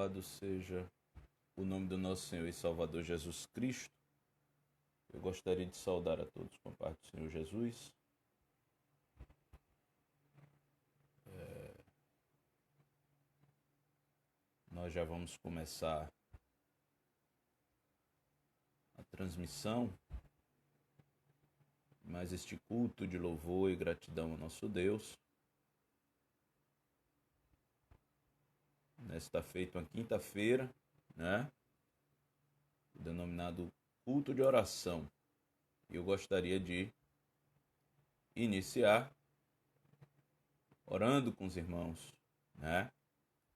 Louvado seja o nome do nosso Senhor e Salvador Jesus Cristo. Eu gostaria de saudar a todos com a paz do Senhor Jesus. Nós já vamos começar a transmissão, mas este culto de louvor e gratidão ao nosso Deus. Está feito uma quinta-feira, né? Denominado culto de oração. E eu gostaria de iniciar orando com os irmãos, né?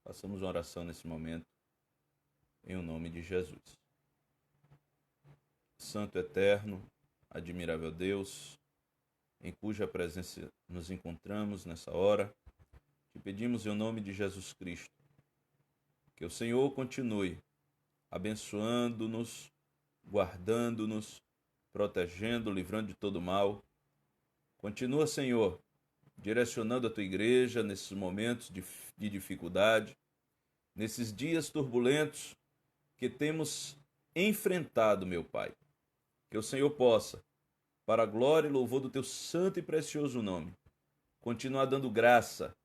Façamos uma oração nesse momento, em o nome de Jesus. Santo eterno, admirável Deus, em cuja presença nos encontramos nessa hora, te pedimos em o nome de Jesus Cristo, que o Senhor continue abençoando-nos, guardando-nos, protegendo, livrando de todo mal. Continua, Senhor, direcionando a tua igreja nesses momentos de dificuldade, nesses dias turbulentos que temos enfrentado, meu Pai. Que o Senhor possa, para a glória e louvor do teu santo e precioso nome, continuar dando graça,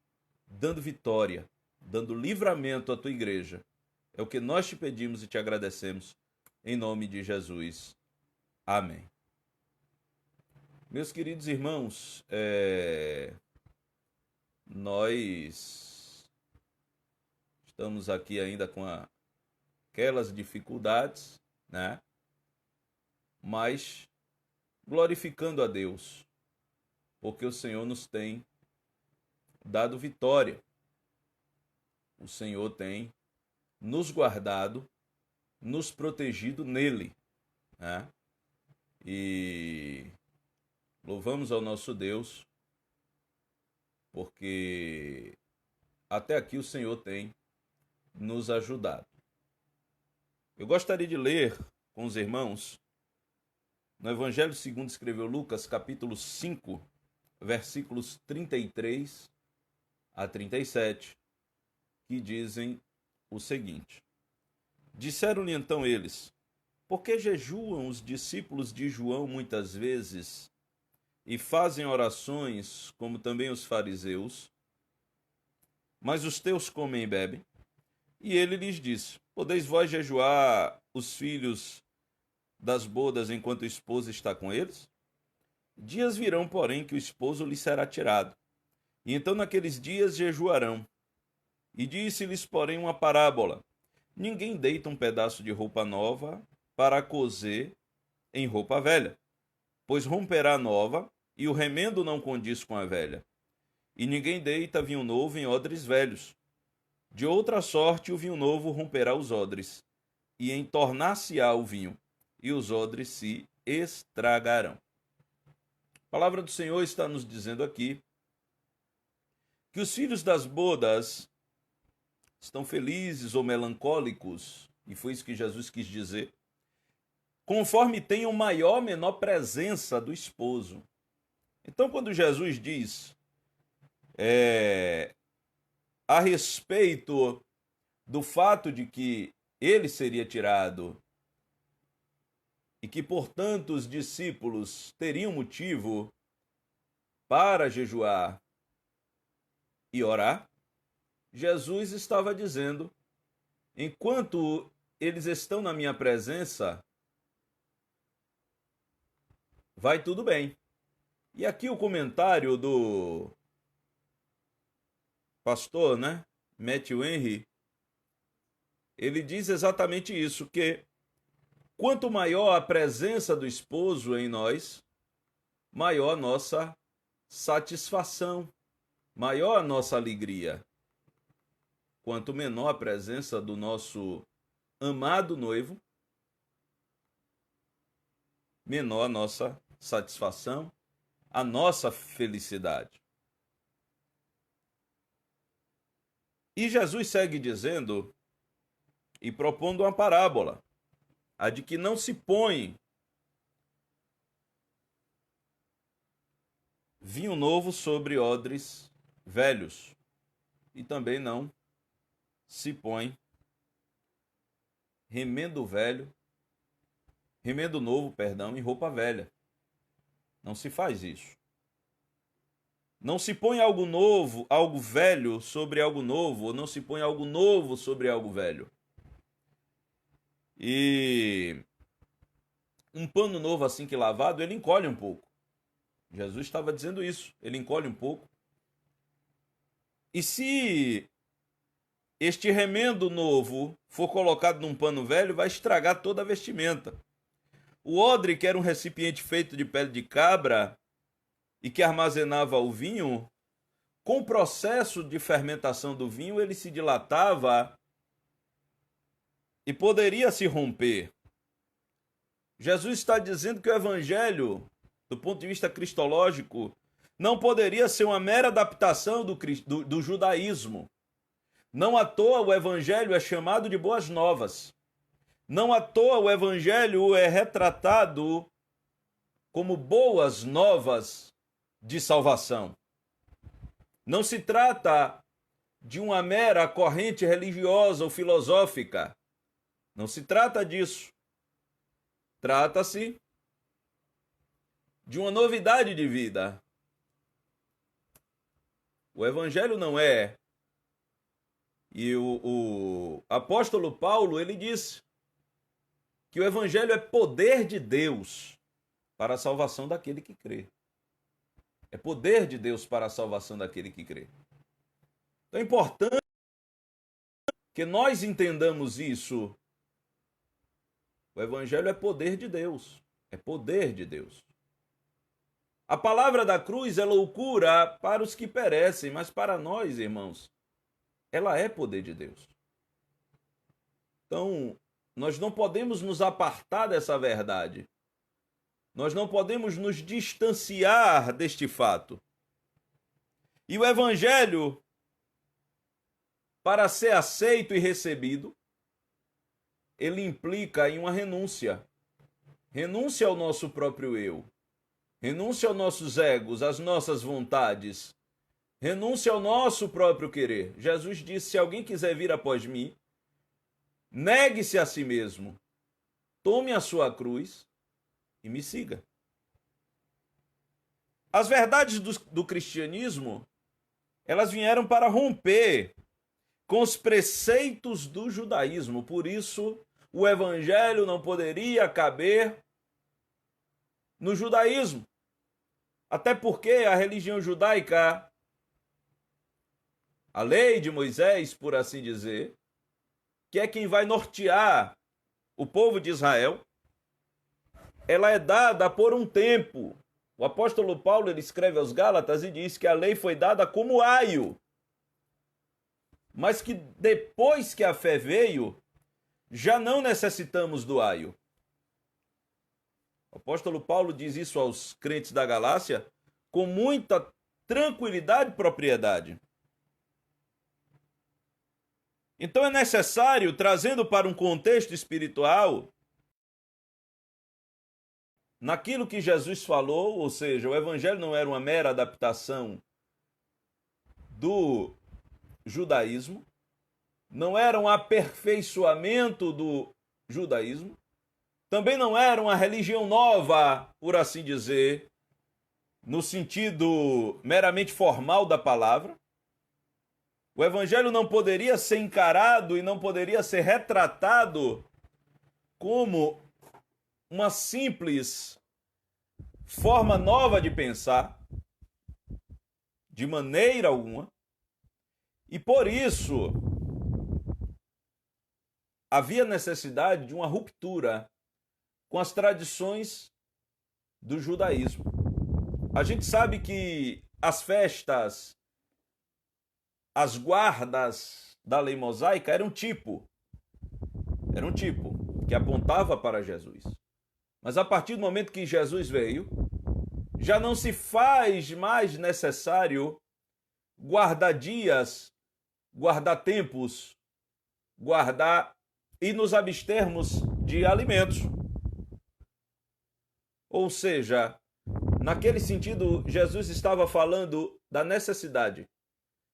dando vitória, dando livramento à tua igreja. É o que nós te pedimos e te agradecemos, em nome de Jesus. Amém. Meus queridos irmãos, nós estamos aqui ainda com aquelas dificuldades, né? Mas glorificando a Deus, porque o Senhor nos tem dado vitória. O Senhor tem nos guardado, nos protegido nele, né? E louvamos ao nosso Deus, porque até aqui o Senhor tem nos ajudado. Eu gostaria de ler com os irmãos no Evangelho segundo escreveu Lucas, capítulo 5, versículos 33 a 37, que dizem o seguinte: Disseram-lhe então eles: Por que jejuam os discípulos de João muitas vezes e fazem orações, como também os fariseus, mas os teus comem e bebem? E ele lhes disse: Podeis vós jejuar os filhos das bodas enquanto o esposo está com eles? Dias virão, porém, que o esposo lhes será tirado. E então naqueles dias jejuarão. E disse-lhes, porém, uma parábola: Ninguém deita um pedaço de roupa nova para coser em roupa velha, pois romperá a nova, e o remendo não condiz com a velha. E ninguém deita vinho novo em odres velhos. De outra sorte, o vinho novo romperá os odres, e entornar-se-á o vinho, e os odres se estragarão. A palavra do Senhor está nos dizendo aqui que os filhos das bodas estão felizes ou melancólicos, e foi isso que Jesus quis dizer, conforme tenham maior ou menor presença do esposo. Então, quando Jesus diz a respeito do fato de que ele seria tirado e que, portanto, os discípulos teriam motivo para jejuar e orar, Jesus estava dizendo: enquanto eles estão na minha presença, vai tudo bem. E aqui o comentário do pastor, né, Matthew Henry, ele diz exatamente isso, que quanto maior a presença do esposo em nós, maior a nossa satisfação, maior a nossa alegria. Quanto menor a presença do nosso amado noivo, menor a nossa satisfação, a nossa felicidade. E Jesus segue dizendo e propondo uma parábola, a de que não se põe vinho novo sobre odres velhos, e também não se põe remendo velho, remendo novo, perdão, em roupa velha. Não se faz isso. Não se põe algo novo, algo velho sobre algo novo, ou não se põe algo novo sobre algo velho. E um pano novo assim que lavado, ele encolhe um pouco. Jesus estava dizendo isso, ele encolhe um pouco. E se este remendo novo for colocado num pano velho, vai estragar toda a vestimenta. O odre, que era um recipiente feito de pele de cabra e que armazenava o vinho, com o processo de fermentação do vinho, ele se dilatava e poderia se romper. Jesus está dizendo que o evangelho, do ponto de vista cristológico, não poderia ser uma mera adaptação do judaísmo. Não à toa o evangelho é chamado de boas novas. Não à toa o evangelho é retratado como boas novas de salvação. Não se trata de uma mera corrente religiosa ou filosófica. Não se trata disso. Trata-se de uma novidade de vida. O evangelho não é. E o apóstolo Paulo, ele disse que o evangelho é poder de Deus para a salvação daquele que crê. É poder de Deus para a salvação daquele que crê. Então é importante que nós entendamos isso. O evangelho é poder de Deus. É poder de Deus. A palavra da cruz é loucura para os que perecem, mas para nós, irmãos, ela é poder de Deus. Então, nós não podemos nos apartar dessa verdade. Nós não podemos nos distanciar deste fato. E o evangelho, para ser aceito e recebido, ele implica em uma renúncia. Renúncia ao nosso próprio eu. Renúncia aos nossos egos, às nossas vontades. Renúncia ao nosso próprio querer. Jesus disse: se alguém quiser vir após mim, negue-se a si mesmo, tome a sua cruz e me siga. As verdades do cristianismo, elas vieram para romper com os preceitos do judaísmo. Por isso, o evangelho não poderia caber no judaísmo. Até porque a religião judaica, a lei de Moisés, por assim dizer, que é quem vai nortear o povo de Israel, ela é dada por um tempo. O apóstolo Paulo, ele escreve aos Gálatas e diz que a lei foi dada como aio, mas que depois que a fé veio, já não necessitamos do aio. O apóstolo Paulo diz isso aos crentes da Galácia com muita tranquilidade e propriedade. Então é necessário, trazendo para um contexto espiritual, naquilo que Jesus falou, ou seja, o evangelho não era uma mera adaptação do judaísmo, não era um aperfeiçoamento do judaísmo, também não era uma religião nova, por assim dizer, no sentido meramente formal da palavra. O evangelho não poderia ser encarado e não poderia ser retratado como uma simples forma nova de pensar, de maneira alguma. E por isso, havia necessidade de uma ruptura com as tradições do judaísmo. A gente sabe que as festas, as guardas da lei mosaica eram um tipo que apontava para Jesus. Mas a partir do momento que Jesus veio, já não se faz mais necessário guardar dias, guardar tempos, guardar e nos abstermos de alimentos. Ou seja, naquele sentido, Jesus estava falando da necessidade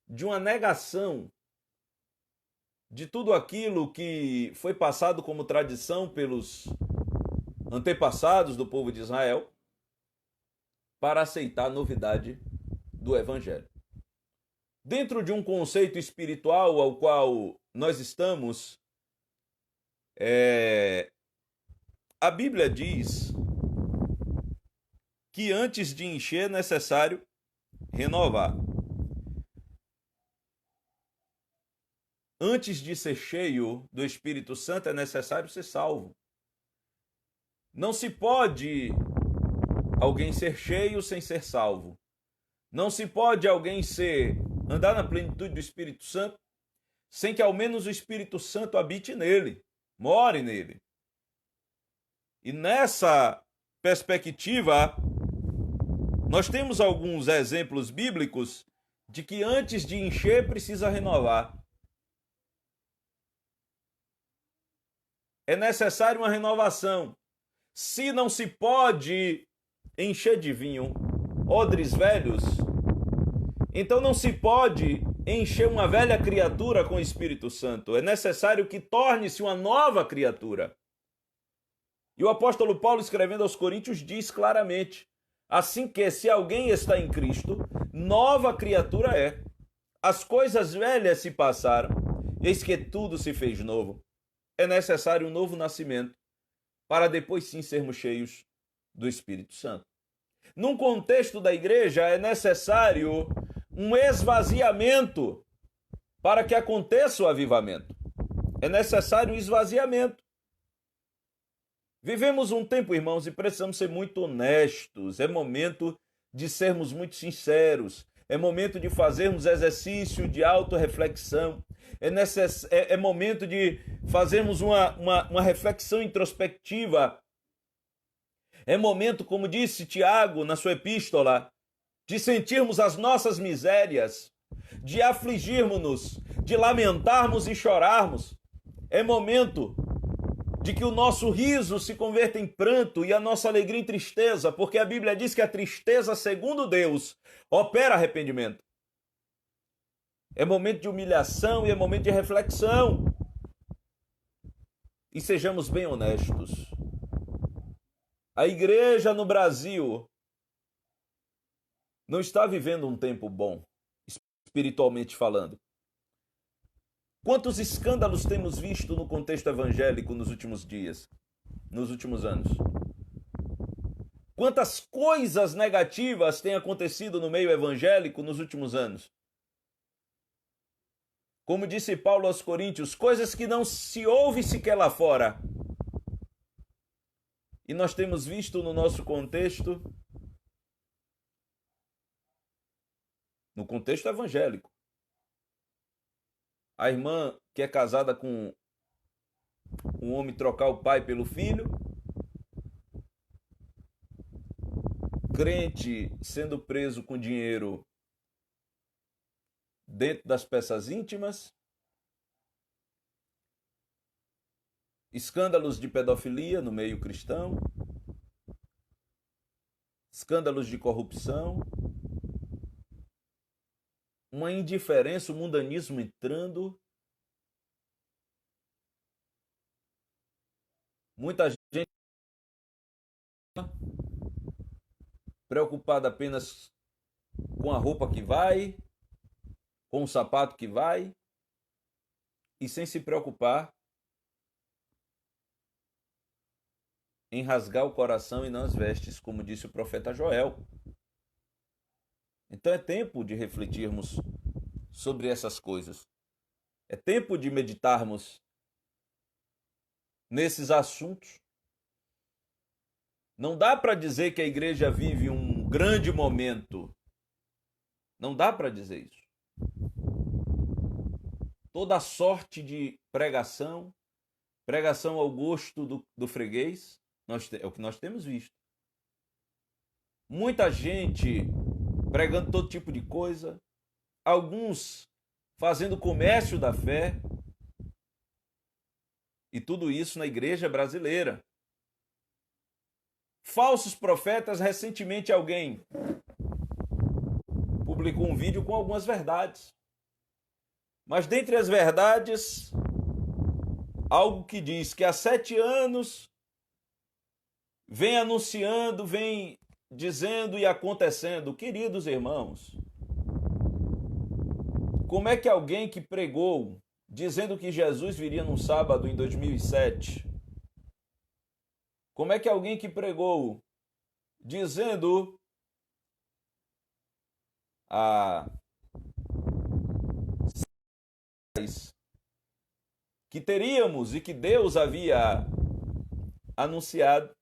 de uma negação de tudo aquilo que foi passado como tradição pelos antepassados do povo de Israel para aceitar a novidade do Evangelho. Dentro de um conceito espiritual ao qual nós estamos, a Bíblia diz que antes de encher é necessário renovar. Antes de ser cheio do Espírito Santo é necessário ser salvo. Não se pode alguém ser cheio sem ser salvo. Não se pode alguém andar na plenitude do Espírito Santo sem que ao menos o Espírito Santo habite nele, more nele. E nessa perspectiva, nós temos alguns exemplos bíblicos de que antes de encher precisa renovar. É necessário uma renovação. Se não se pode encher de vinho odres velhos, então não se pode encher uma velha criatura com o Espírito Santo. É necessário que torne-se uma nova criatura. E o apóstolo Paulo, escrevendo aos Coríntios, diz claramente: assim que, se alguém está em Cristo, nova criatura é. As coisas velhas se passaram, eis que tudo se fez novo. É necessário um novo nascimento, para depois sim sermos cheios do Espírito Santo. Num contexto da igreja, é necessário um esvaziamento para que aconteça o avivamento. É necessário um esvaziamento. Vivemos um tempo, irmãos, e precisamos ser muito honestos. É momento de sermos muito sinceros. É momento de fazermos exercício de autorreflexão. É momento de fazermos uma reflexão introspectiva. É momento, como disse Tiago na sua epístola, de sentirmos as nossas misérias, de afligirmos-nos, de lamentarmos e chorarmos. É momento de que o nosso riso se converta em pranto e a nossa alegria em tristeza, porque a Bíblia diz que a tristeza, segundo Deus, opera arrependimento. É momento de humilhação e é momento de reflexão. E sejamos bem honestos. A igreja no Brasil não está vivendo um tempo bom, espiritualmente falando. Quantos escândalos temos visto no contexto evangélico nos últimos dias, nos últimos anos? Quantas coisas negativas têm acontecido no meio evangélico nos últimos anos? Como disse Paulo aos Coríntios, coisas que não se ouve sequer lá fora. E nós temos visto no nosso contexto, no contexto evangélico, a irmã que é casada com um homem trocar o pai pelo filho, crente sendo preso com dinheiro dentro das peças íntimas, escândalos de pedofilia no meio cristão, escândalos de corrupção, uma indiferença, um mundanismo entrando, muita gente preocupada apenas com a roupa que vai, com o sapato que vai, e sem se preocupar em rasgar o coração e não as vestes, como disse o profeta Joel. Então é tempo de refletirmos sobre essas coisas. É tempo de meditarmos nesses assuntos. Não dá para dizer que a igreja vive um grande momento. Não dá para dizer isso. Toda sorte de pregação ao gosto do freguês, é o que nós temos visto. Muita gente pregando todo tipo de coisa, alguns fazendo comércio da fé, e tudo isso na igreja brasileira. Falsos profetas. Recentemente alguém publicou um vídeo com algumas verdades. Mas dentre as verdades, algo que diz que há 7 anos vem anunciando, vem dizendo e acontecendo. Queridos irmãos, como é que alguém que pregou dizendo que Jesus viria num sábado em 2007, como é que alguém que pregou dizendo que teríamos e que Deus havia anunciado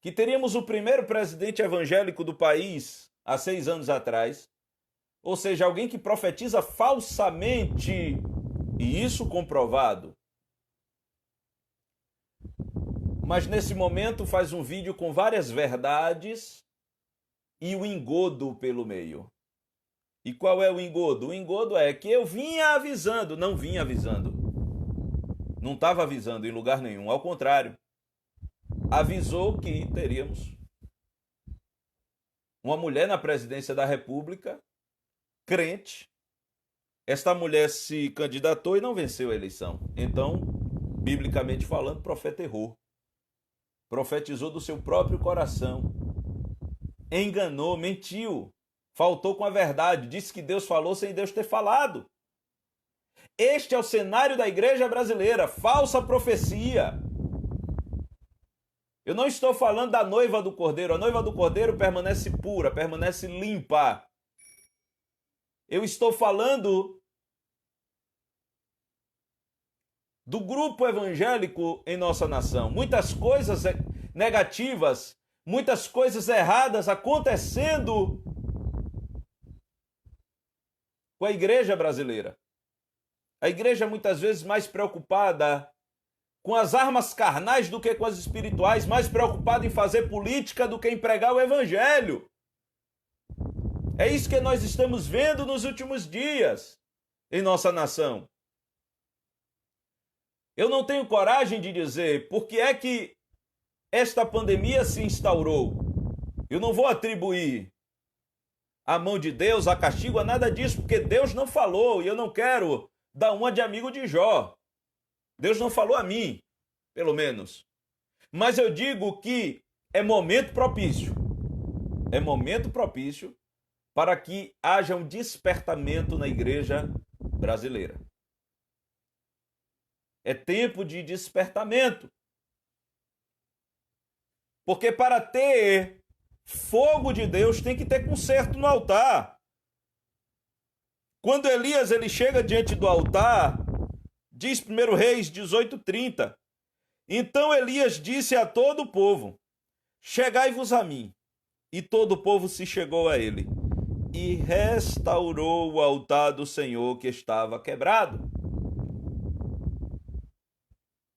que teríamos o primeiro presidente evangélico do país há 6 anos atrás, ou seja, alguém que profetiza falsamente, e isso comprovado. Mas nesse momento faz um vídeo com várias verdades e o engodo pelo meio. E qual é o engodo? O engodo é que eu vinha avisando, não vinha avisando. Não estava avisando em lugar nenhum, ao contrário. Avisou que teríamos uma mulher na presidência da República, crente. Esta mulher se candidatou e não venceu a eleição. Então, biblicamente falando, o profeta errou. Profetizou do seu próprio coração. Enganou, mentiu. Faltou com a verdade. Disse que Deus falou sem Deus ter falado. Este é o cenário da igreja brasileira. Falsa profecia. Eu não estou falando da noiva do Cordeiro. A noiva do Cordeiro permanece pura, permanece limpa. Eu estou falando do grupo evangélico em nossa nação. Muitas coisas negativas, muitas coisas erradas acontecendo com a igreja brasileira. A igreja muitas vezes mais preocupada com as armas carnais do que com as espirituais, mais preocupada em fazer política do que em pregar o evangelho. É isso que nós estamos vendo nos últimos dias em nossa nação. Eu não tenho coragem de dizer por que é que esta pandemia se instaurou. Eu não vou atribuir a mão de Deus, a castigo, a nada disso, porque Deus não falou e eu não quero dar uma de amigo de Jó. Deus não falou a mim, pelo menos. Mas eu digo que é momento propício. É momento propício para que haja um despertamento na igreja brasileira. É tempo de despertamento. Porque para ter fogo de Deus tem que ter conserto no altar. Quando Elias ele chega diante do altar, diz 1 Reis 18:30, então Elias disse a todo o povo, chegai-vos a mim. E todo o povo se chegou a ele e restaurou o altar do Senhor que estava quebrado.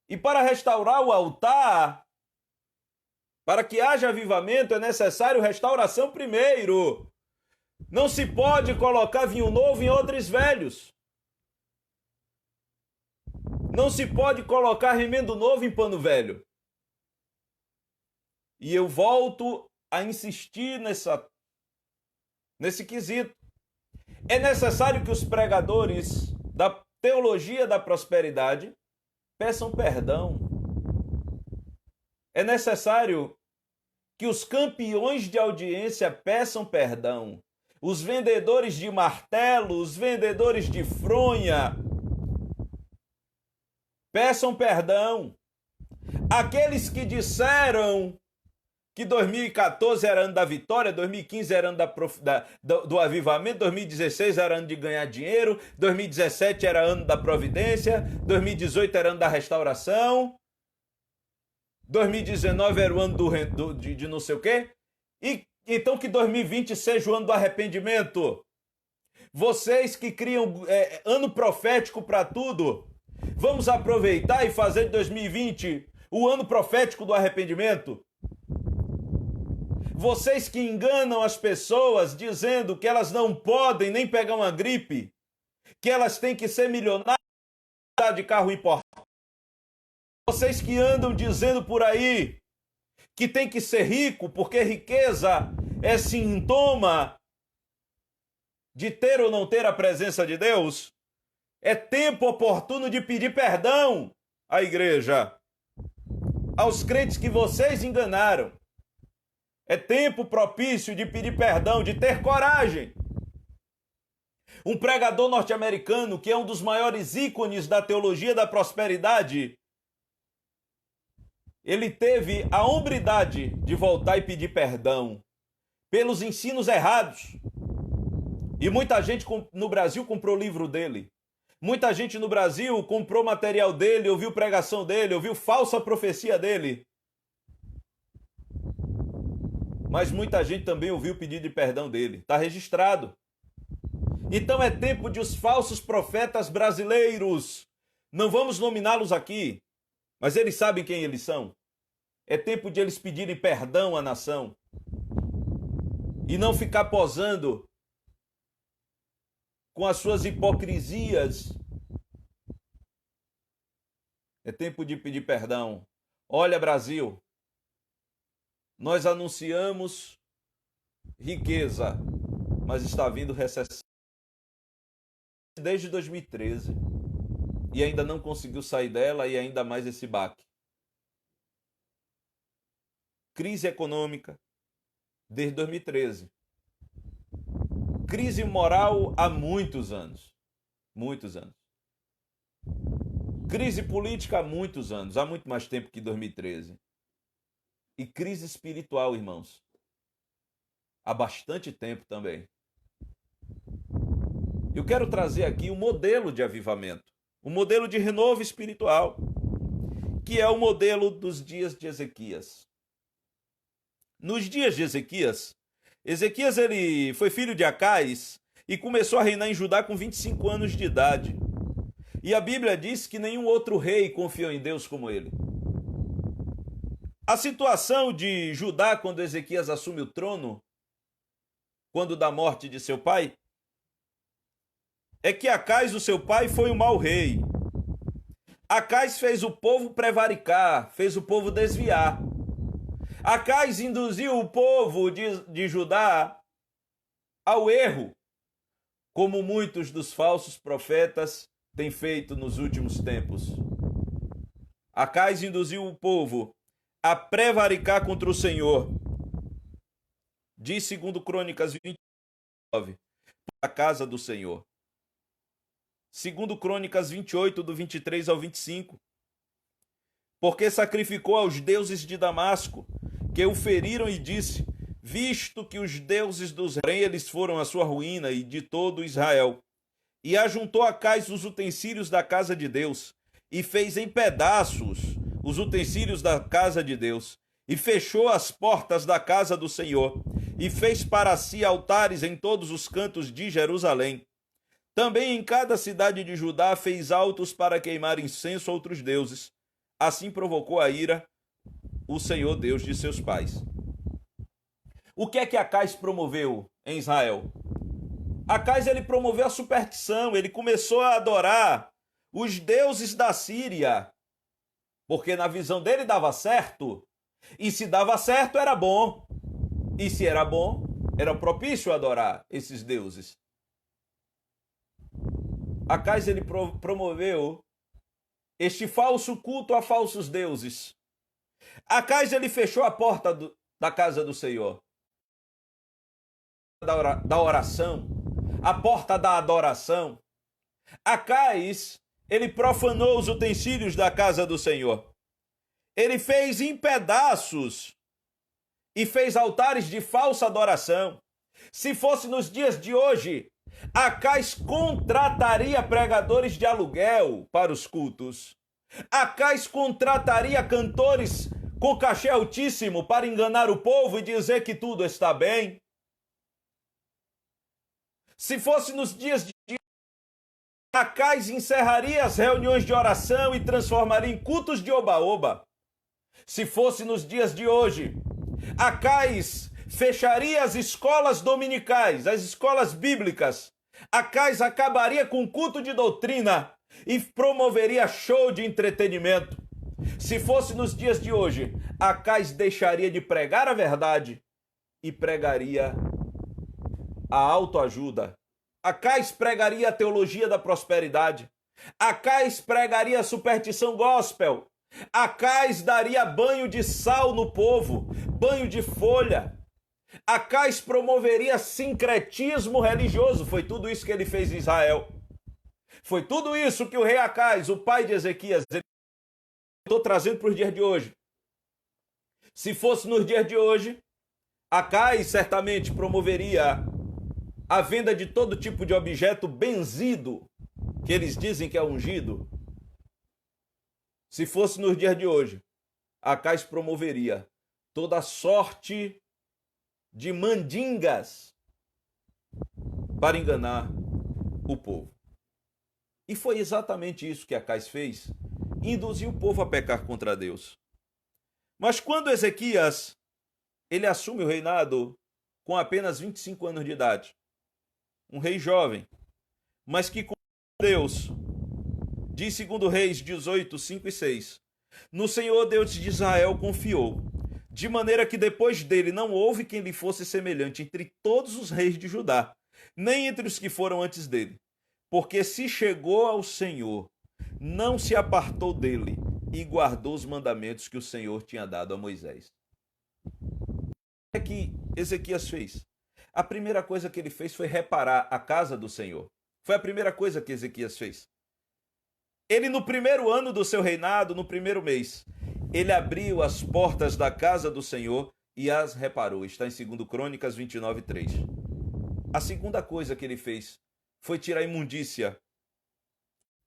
E para restaurar o altar, para que haja avivamento, é necessário restauração primeiro. Não se pode colocar vinho novo em odres velhos. Não se pode colocar remendo novo em pano velho. E eu volto a insistir nesse quesito. É necessário que os pregadores da teologia da prosperidade peçam perdão. É necessário que os campeões de audiência peçam perdão. Os vendedores de martelo, os vendedores de fronha, peçam perdão. Aqueles que disseram que 2014 era ano da vitória, 2015 era ano do avivamento, 2016 era ano de ganhar dinheiro, 2017 era ano da providência, 2018 era ano da restauração, 2019 era o ano de não sei o quê, e então que 2020 seja o ano do arrependimento. Vocês que criam ano profético para tudo, vamos aproveitar e fazer de 2020 o ano profético do arrependimento. Vocês que enganam as pessoas dizendo que elas não podem nem pegar uma gripe, que elas têm que ser milionárias de carro importado. Vocês que andam dizendo por aí que tem que ser rico porque riqueza é sintoma de ter ou não ter a presença de Deus. É tempo oportuno de pedir perdão à igreja, aos crentes que vocês enganaram. É tempo propício de pedir perdão, de ter coragem. Um pregador norte-americano, que é um dos maiores ícones da teologia da prosperidade, ele teve a hombridade de voltar e pedir perdão pelos ensinos errados. E muita gente no Brasil comprou o livro dele. Muita gente no Brasil comprou material dele, ouviu pregação dele, ouviu falsa profecia dele. Mas muita gente também ouviu o pedido de perdão dele. Está registrado. Então é tempo de os falsos profetas brasileiros. Não vamos nominá-los aqui, mas eles sabem quem eles são. É tempo de eles pedirem perdão à nação. E não ficar posando com as suas hipocrisias. É tempo de pedir perdão. Olha, Brasil, nós anunciamos riqueza, mas está vindo recessão desde 2013 e ainda não conseguiu sair dela, e ainda mais esse baque. Crise econômica desde 2013. Crise moral há muitos anos. Muitos anos. Crise política há muitos anos, há muito mais tempo que 2013. E crise espiritual, irmãos, há bastante tempo também. Eu quero trazer aqui um modelo de avivamento, um modelo de renovo espiritual, que é o modelo dos dias de Ezequias. Nos dias de Ezequias, ele foi filho de Acais e começou a reinar em Judá com 25 anos de idade. E a Bíblia diz que nenhum outro rei confiou em Deus como ele. A situação de Judá quando Ezequias assume o trono, quando da morte de seu pai, é que Acais, o seu pai, foi um mau rei. Acais fez o povo prevaricar, fez o povo desviar. Acais induziu o povo de Judá ao erro, como muitos dos falsos profetas têm feito nos últimos tempos. Acais induziu o povo a prevaricar contra o Senhor. Diz 2 Crônicas 29, a casa do Senhor. 2 Crônicas 28, do 23 ao 25. Porque sacrificou aos deuses de Damasco, que o feriram, e disse: visto que os deuses dos reis, eles foram a sua ruína e de todo Israel. E ajuntou Acais os utensílios da casa de Deus, e fez em pedaços os utensílios da casa de Deus, e fechou as portas da casa do Senhor, e fez para si altares em todos os cantos de Jerusalém. Também em cada cidade de Judá fez altos para queimar incenso a outros deuses. Assim provocou a ira o Senhor Deus de seus pais. O que é que Acais promoveu em Israel? Acais, ele promoveu a superstição, ele começou a adorar os deuses da Síria, porque na visão dele dava certo, e se dava certo era bom, e se era bom, era propício adorar esses deuses. Acais, ele promoveu este falso culto a falsos deuses. Acais, ele fechou a porta da casa do Senhor, da oração, a porta da adoração. Acais, ele profanou os utensílios da casa do Senhor. Ele fez em pedaços e fez altares de falsa adoração. Se fosse nos dias de hoje, Acais contrataria pregadores de aluguel para os cultos. Acais contrataria cantores com cachê altíssimo para enganar o povo e dizer que tudo está bem. Se fosse nos dias de hoje, Acais encerraria as reuniões de oração e transformaria em cultos de oba-oba. Se fosse nos dias de hoje, Acais fecharia as escolas dominicais, as escolas bíblicas. Acais acabaria com o culto de doutrina e promoveria show de entretenimento. Se fosse nos dias de hoje, Acais deixaria de pregar a verdade e pregaria a autoajuda. Acais pregaria a teologia da prosperidade. Acais pregaria a superstição gospel. Acais daria banho de sal no povo, banho de folha. Acais promoveria sincretismo religioso. Foi tudo isso que ele fez em Israel. Foi tudo isso que o rei Acais, o pai de Ezequias, estou trazendo para os dias de hoje. Se fosse nos dias de hoje, Acais certamente promoveria a venda de todo tipo de objeto benzido, que eles dizem que é ungido. Se fosse nos dias de hoje, Acais promoveria toda sorte de mandingas para enganar o povo. E foi exatamente isso que Acais fez, induziu o povo a pecar contra Deus. Mas quando Ezequias ele assume o reinado com apenas 25 anos de idade, um rei jovem, mas que com Deus, diz 2 Reis 18, 5 e 6, no Senhor Deus de Israel confiou, de maneira que depois dele não houve quem lhe fosse semelhante entre todos os reis de Judá, nem entre os que foram antes dele, porque se chegou ao Senhor, não se apartou dele e guardou os mandamentos que o Senhor tinha dado a Moisés. O que é que Ezequias fez? A primeira coisa que ele fez foi reparar a casa do Senhor. Foi a primeira coisa que Ezequias fez. Ele, no primeiro ano do seu reinado, no primeiro mês, ele abriu as portas da casa do Senhor e as reparou. Está em 2 Crônicas 29, 3. A segunda coisa que ele fez foi tirar a imundícia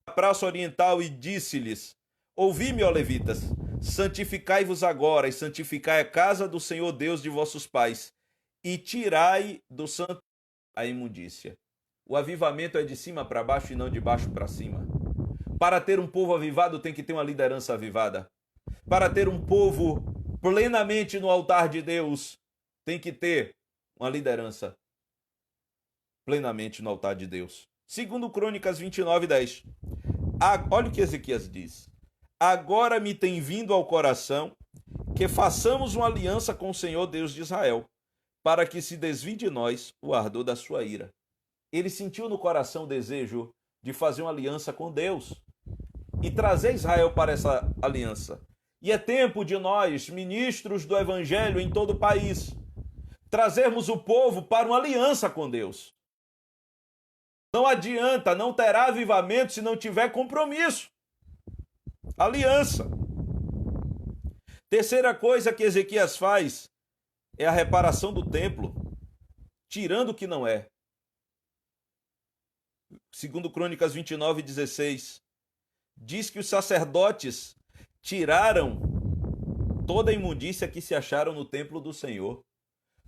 da praça oriental e disse-lhes: ouvi-me, ó levitas, santificai-vos agora e santificai a casa do Senhor Deus de vossos pais e tirai do santo a imundícia. O avivamento é de cima para baixo e não de baixo para cima. Para ter um povo avivado tem que ter uma liderança avivada. Para ter um povo plenamente no altar de Deus tem que ter uma liderança plenamente no altar de Deus. 2 Crônicas 29, 10. Olha o que Ezequias diz. Agora me tem vindo ao coração que façamos uma aliança com o Senhor Deus de Israel, para que se desvie de nós o ardor da sua ira. Ele sentiu no coração o desejo de fazer uma aliança com Deus e trazer Israel para essa aliança. E é tempo de nós, ministros do Evangelho em todo o país, trazermos o povo para uma aliança com Deus. Não adianta, não terá avivamento se não tiver compromisso. Aliança. Terceira coisa que Ezequias faz é a reparação do templo, tirando o que não é. 2 Crônicas 29, 16. Diz que os sacerdotes tiraram toda a imundícia que se acharam no templo do Senhor.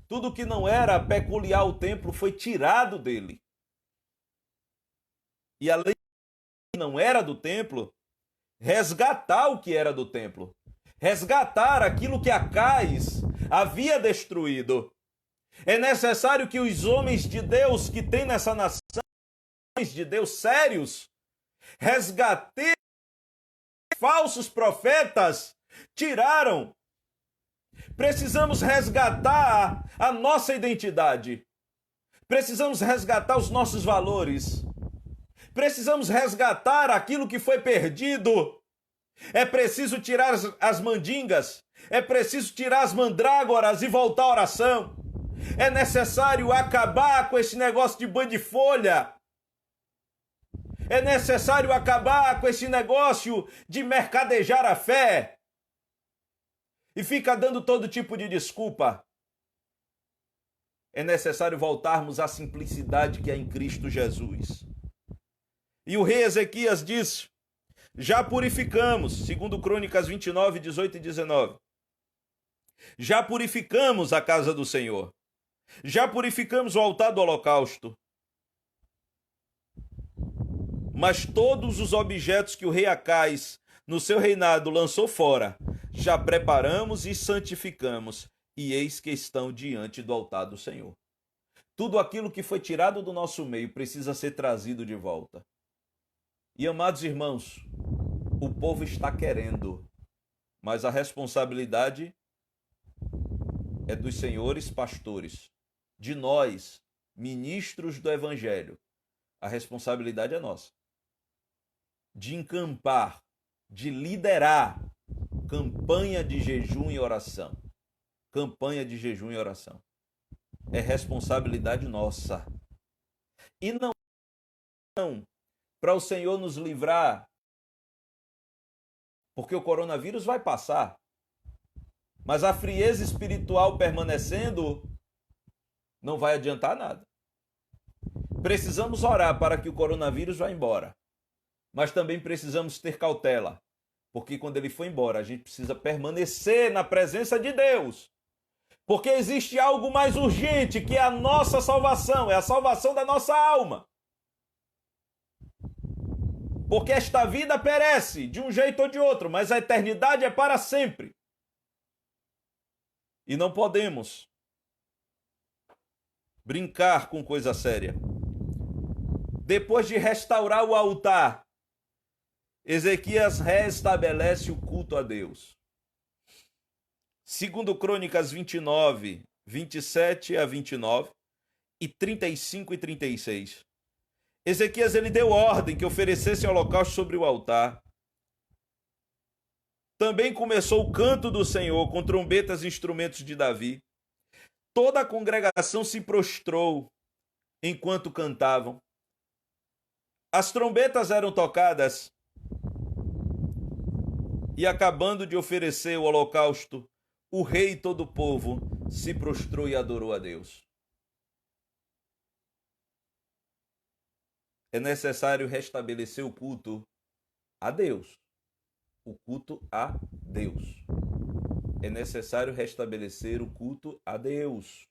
Tudo que não era peculiar ao templo foi tirado dele. E além do que não era do templo, resgatar o que era do templo. Resgatar aquilo que Acais havia destruído. É necessário que os homens de Deus que tem nessa nação, homens de Deus sérios, resgatem falsos profetas, tiraram. Precisamos resgatar a nossa identidade. Precisamos resgatar os nossos valores. Precisamos resgatar aquilo que foi perdido. É preciso tirar as mandingas. É preciso tirar as mandrágoras e voltar à oração. É necessário acabar com esse negócio de banho de folha. É necessário acabar com esse negócio de mercadejar a fé. E fica dando todo tipo de desculpa. É necessário voltarmos à simplicidade que é em Cristo Jesus. E o rei Ezequias diz: já purificamos, 2 Crônicas 29, 18 e 19. Já purificamos a casa do Senhor. Já purificamos o altar do holocausto. Mas todos os objetos que o rei Acais, no seu reinado, lançou fora, já preparamos e santificamos, e eis que estão diante do altar do Senhor. Tudo aquilo que foi tirado do nosso meio precisa ser trazido de volta. E, amados irmãos, o povo está querendo, mas a responsabilidade é dos senhores pastores, de nós, ministros do Evangelho. A responsabilidade é nossa. de encampar, de liderar campanha de jejum e oração. Campanha de jejum e oração. É responsabilidade nossa. E não para o Senhor nos livrar, porque o coronavírus vai passar. Mas a frieza espiritual permanecendo não vai adiantar nada. Precisamos orar para que o coronavírus vá embora. Mas também precisamos ter cautela, porque quando ele for embora, a gente precisa permanecer na presença de Deus. Porque existe algo mais urgente, que é a nossa salvação, é a salvação da nossa alma. Porque esta vida perece de um jeito ou de outro, mas a eternidade é para sempre. E não podemos brincar com coisa séria. Depois de restaurar o altar, Ezequias restabelece o culto a Deus. Segundo Crônicas 29, 27 a 29 e 35 e 36. Ezequias ele deu ordem que oferecessem holocausto sobre o altar. Também começou o canto do Senhor com trombetas e instrumentos de Davi. Toda a congregação se prostrou enquanto cantavam. As trombetas eram tocadas e, acabando de oferecer o holocausto, o rei e todo o povo se prostrou e adorou a Deus. É necessário restabelecer o culto a Deus. O culto a Deus. É necessário restabelecer o culto a Deus.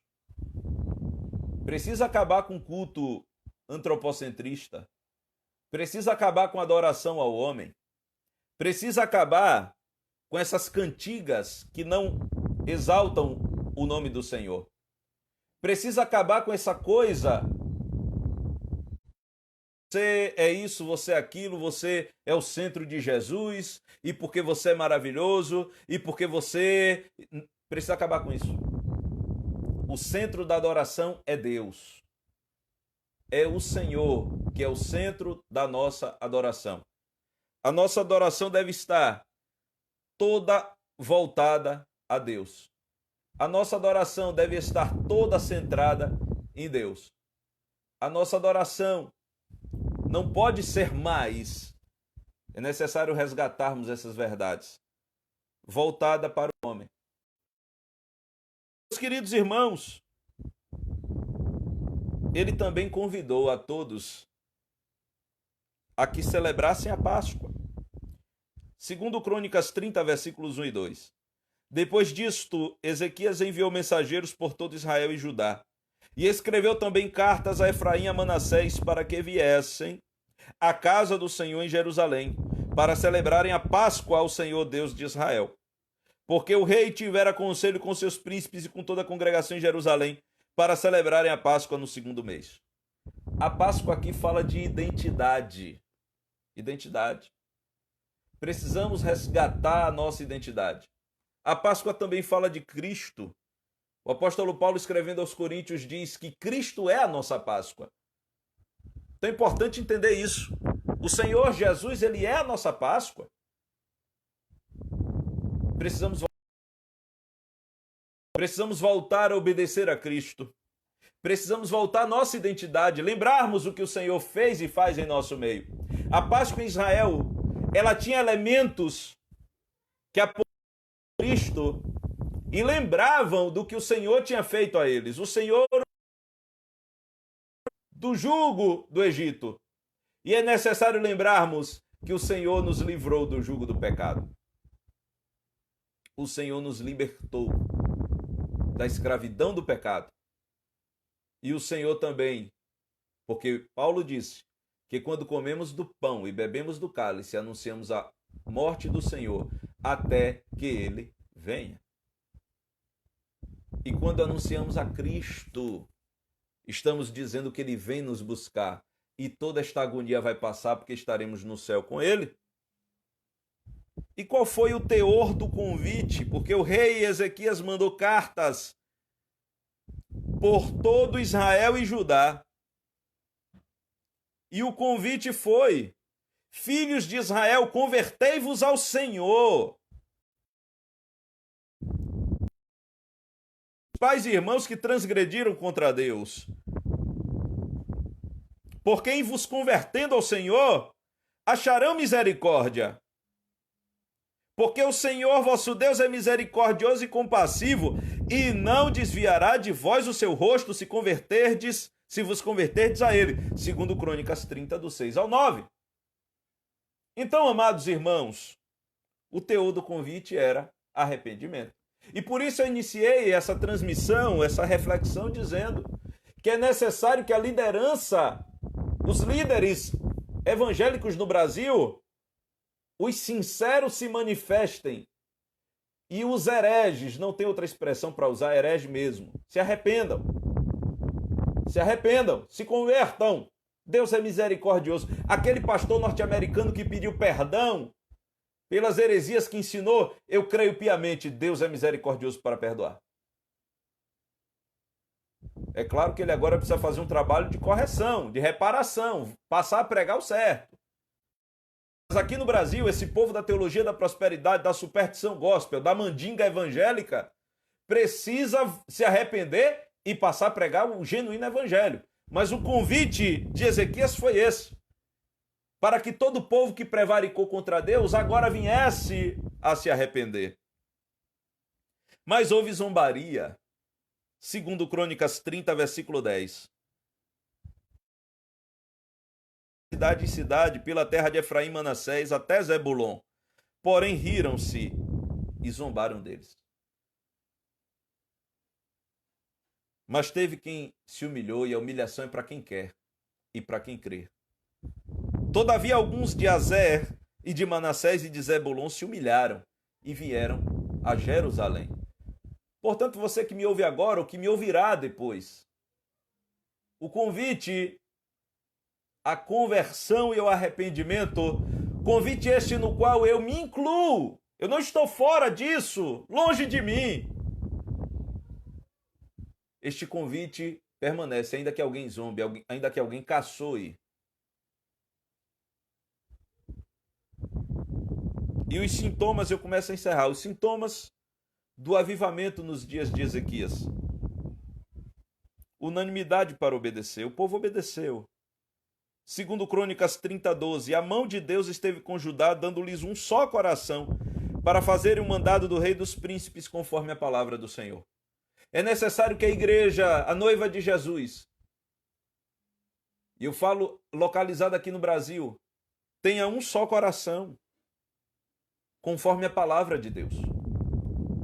Precisa acabar com o culto antropocentrista. Precisa acabar com a adoração ao homem. Precisa acabar com essas cantigas que não exaltam o nome do Senhor. Precisa acabar com essa coisa. Você é isso, você é aquilo, você é o centro de Jesus, e porque você é maravilhoso, e porque você... Precisa acabar com isso. O centro da adoração é Deus. É o Senhor que é o centro da nossa adoração. A nossa adoração deve estar toda voltada a Deus. A nossa adoração deve estar toda centrada em Deus. A nossa adoração não pode ser mais. É necessário resgatarmos essas verdades. Voltada para o homem. Meus queridos irmãos, ele também convidou a todos a que celebrassem a Páscoa. Segundo Crônicas 30, versículos 1 e 2. Depois disto, Ezequias enviou mensageiros por todo Israel e Judá, e escreveu também cartas a Efraim e a Manassés para que viessem à casa do Senhor em Jerusalém, para celebrarem a Páscoa ao Senhor Deus de Israel. Porque o rei tivera conselho com seus príncipes e com toda a congregação em Jerusalém, para celebrarem a Páscoa no segundo mês. A Páscoa aqui fala de identidade. Identidade. Precisamos resgatar a nossa identidade. A Páscoa também fala de Cristo. O apóstolo Paulo, escrevendo aos Coríntios, diz que Cristo é a nossa Páscoa. Então é importante entender isso. O Senhor Jesus, ele é a nossa Páscoa. Precisamos voltar a obedecer a Cristo. Precisamos voltar à nossa identidade, lembrarmos o que o Senhor fez e faz em nosso meio. A Páscoa em Israel, ela tinha elementos que apontavam Cristo e lembravam do que o Senhor tinha feito a eles. O Senhor do jugo do Egito. E é necessário lembrarmos que o Senhor nos livrou do jugo do pecado. O Senhor nos libertou da escravidão do pecado. E o Senhor também, porque Paulo disse que quando comemos do pão e bebemos do cálice, anunciamos a morte do Senhor até que ele venha. E quando anunciamos a Cristo, estamos dizendo que ele vem nos buscar e toda esta agonia vai passar porque estaremos no céu com ele. E qual foi o teor do convite? Porque o rei Ezequias mandou cartas por todo Israel e Judá. E o convite foi: Filhos de Israel, convertei-vos ao Senhor. Pais e irmãos que transgrediram contra Deus. Porque em vos convertendo ao Senhor, acharão misericórdia. Porque o Senhor vosso Deus é misericordioso e compassivo, e não desviará de vós o seu rosto se vos converterdes a ele. Segundo Crônicas 30, do 6 ao 9. Então, amados irmãos, o teor do convite era arrependimento. E por isso eu iniciei essa transmissão, essa reflexão, dizendo que é necessário que a liderança, os líderes evangélicos no Brasil, os sinceros se manifestem e os hereges, não tem outra expressão para usar, herege mesmo, se arrependam. Se arrependam, se convertam. Deus é misericordioso. Aquele pastor norte-americano que pediu perdão pelas heresias que ensinou, eu creio piamente, Deus é misericordioso para perdoar. É claro que ele agora precisa fazer um trabalho de correção, de reparação, passar a pregar o certo. Mas aqui no Brasil, esse povo da teologia da prosperidade, da superstição gospel, da mandinga evangélica, precisa se arrepender e passar a pregar o genuíno evangelho. Mas o convite de Ezequias foi esse: para que todo o povo que prevaricou contra Deus agora viesse a se arrepender. Mas houve zombaria. Segundo Crônicas 30, versículo 10. Cidade em cidade, pela terra de Efraim, Manassés, até Zebulon. Porém riram-se e zombaram deles. Mas teve quem se humilhou, e a humilhação é para quem quer e para quem crê. Todavia alguns de Azer e de Manassés e de Zebulon se humilharam e vieram a Jerusalém. Portanto, você que me ouve agora, ou que me ouvirá depois, o convite à conversão e ao arrependimento, convite este no qual eu me incluo, eu não estou fora disso, longe de mim. Este convite permanece, ainda que alguém zombe, ainda que alguém caçoe. E os sintomas, eu começo a encerrar, os sintomas do avivamento nos dias de Ezequias. Unanimidade para obedecer, o povo obedeceu. Segundo Crônicas 30, 12, a mão de Deus esteve com Judá, dando-lhes um só coração, para fazerem o mandado do rei dos príncipes, conforme a palavra do Senhor. É necessário que a igreja, a noiva de Jesus, e eu falo localizada aqui no Brasil, tenha um só coração, conforme a palavra de Deus.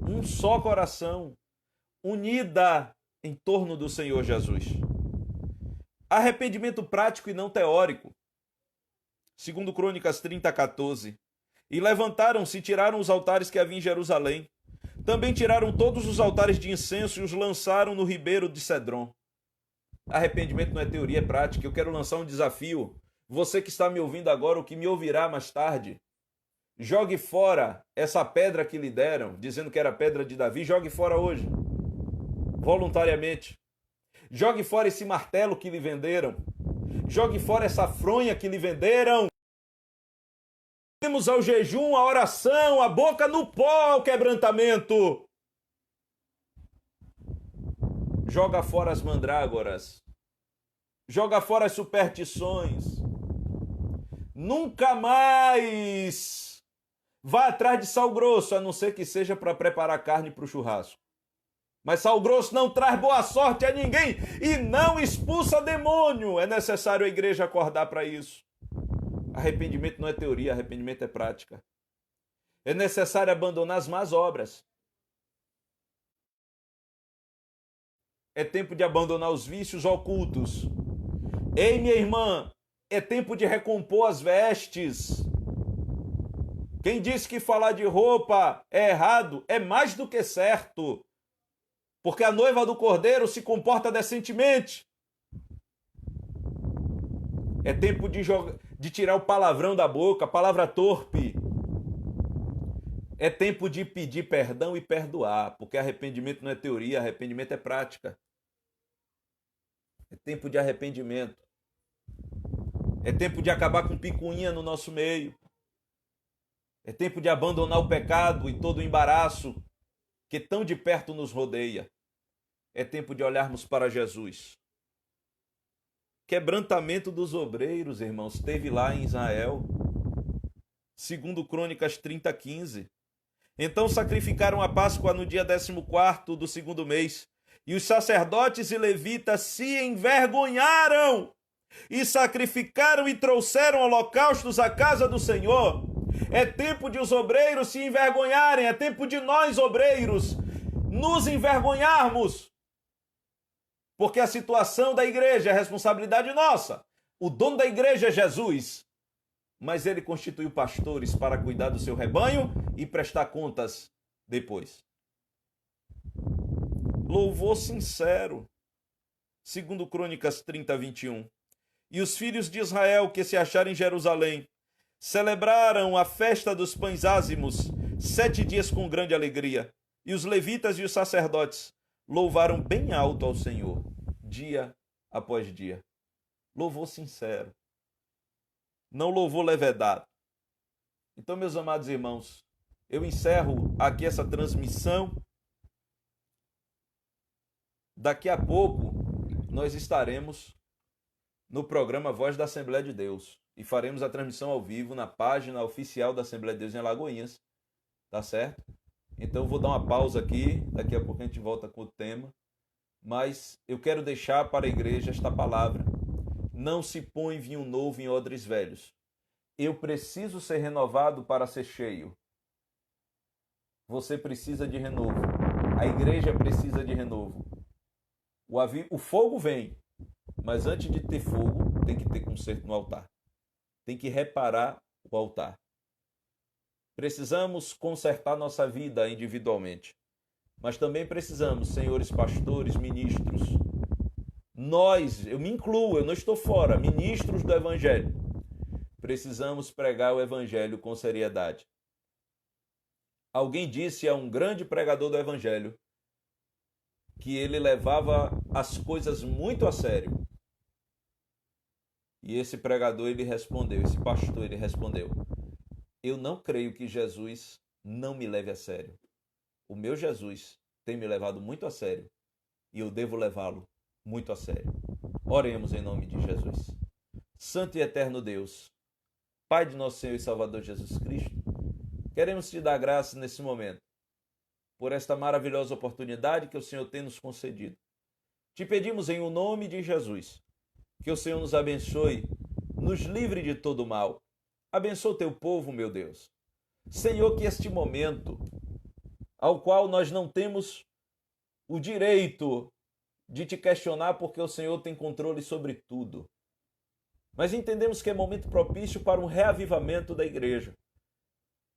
Um só coração, unida em torno do Senhor Jesus. Arrependimento prático e não teórico. Segundo Crônicas 30, 14. E levantaram-se e tiraram os altares que havia em Jerusalém. Também tiraram todos os altares de incenso e os lançaram no ribeiro de Cedron. Arrependimento não é teoria, é prática. Eu quero lançar um desafio. Você que está me ouvindo agora ou que me ouvirá mais tarde, jogue fora essa pedra que lhe deram, dizendo que era a pedra de Davi. Jogue fora hoje, voluntariamente. Jogue fora esse martelo que lhe venderam. Jogue fora essa fronha que lhe venderam. Temos ao jejum, a oração, a boca no pó, ao quebrantamento. Joga fora as mandrágoras. Joga fora as superstições. Nunca mais vá atrás de sal grosso, a não ser que seja para preparar carne para o churrasco. Mas sal grosso não traz boa sorte a ninguém e não expulsa demônio. É necessário a igreja acordar para isso. Arrependimento não é teoria, arrependimento é prática. É necessário abandonar as más obras. É tempo de abandonar os vícios ocultos. Ei, minha irmã, é tempo de recompor as vestes. Quem disse que falar de roupa é errado, é mais do que certo. Porque a noiva do Cordeiro se comporta decentemente. É tempo de tirar o palavrão da boca, a palavra torpe. É tempo de pedir perdão e perdoar, porque arrependimento não é teoria, arrependimento é prática. É tempo de arrependimento. É tempo de acabar com picuinha no nosso meio. É tempo de abandonar o pecado e todo o embaraço que tão de perto nos rodeia. É tempo de olharmos para Jesus. Quebrantamento dos obreiros, irmãos, teve lá em Israel. Segundo Crônicas 30:15. Então sacrificaram a Páscoa no dia 14º do segundo mês. E os sacerdotes e levitas se envergonharam e sacrificaram e trouxeram holocaustos à casa do Senhor. É tempo de os obreiros se envergonharem, é tempo de nós, obreiros, nos envergonharmos. Porque a situação da igreja é responsabilidade nossa. O dono da igreja é Jesus. Mas ele constituiu pastores para cuidar do seu rebanho e prestar contas depois. Louvor sincero. Segundo Crônicas 30:21. E os filhos de Israel que se acharam em Jerusalém celebraram a festa dos pães ázimos 7 dias com grande alegria. E os levitas e os sacerdotes louvaram bem alto ao Senhor, dia após dia. Louvor sincero. Não louvor levedado. Então, meus amados irmãos, eu encerro aqui essa transmissão. Daqui a pouco nós estaremos no programa Voz da Assembleia de Deus e faremos a transmissão ao vivo na página oficial da Assembleia de Deus em Alagoinhas, tá certo? Então eu vou dar uma pausa aqui, daqui a pouco a gente volta com o tema, mas eu quero deixar para a igreja esta palavra: não se põe vinho novo em odres velhos. Eu preciso ser renovado para ser cheio. Você precisa de renovo. A igreja precisa de renovo. O fogo vem, mas antes de ter fogo, tem que ter conserto no altar. Tem que reparar o altar. Precisamos consertar nossa vida individualmente, mas também precisamos, senhores pastores, ministros, nós, eu me incluo, eu não estou fora, ministros do Evangelho, precisamos pregar o Evangelho com seriedade. Alguém disse a um grande pregador do Evangelho que ele levava as coisas muito a sério. E esse pregador, ele respondeu, esse pastor, ele respondeu: eu não creio que Jesus não me leve a sério. O meu Jesus tem me levado muito a sério e eu devo levá-lo muito a sério. Oremos em nome de Jesus. Santo e eterno Deus, Pai de nosso Senhor e Salvador Jesus Cristo, queremos te dar graça nesse momento por esta maravilhosa oportunidade que o Senhor tem nos concedido. Te pedimos em o nome de Jesus que o Senhor nos abençoe, nos livre de todo mal. Abençoa o teu povo, meu Deus. Senhor, que este momento, ao qual nós não temos o direito de te questionar, porque o Senhor tem controle sobre tudo, mas entendemos que é momento propício para um reavivamento da igreja.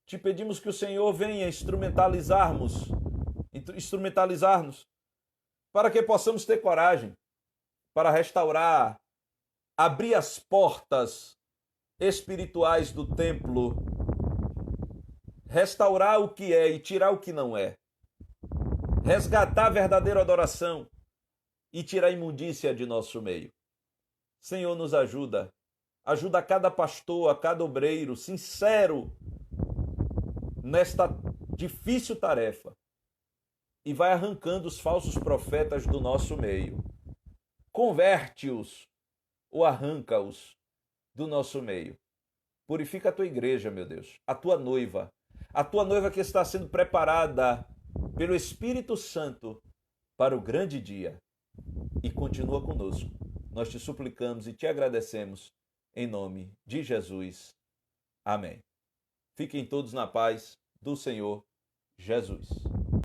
Te pedimos que o Senhor venha instrumentalizar-nos, para que possamos ter coragem para restaurar, abrir as portas espirituais do templo, restaurar o que é e tirar o que não é, resgatar a verdadeira adoração e tirar a imundícia de nosso meio. Senhor, nos ajuda a cada pastor, a cada obreiro sincero nesta difícil tarefa e vai arrancando os falsos profetas do nosso meio. Converte-os ou arranca-os do nosso meio. Purifica a tua igreja, meu Deus, a tua noiva que está sendo preparada pelo Espírito Santo para o grande dia. E continua conosco. Nós te suplicamos e te agradecemos em nome de Jesus. Amém. Fiquem todos na paz do Senhor Jesus.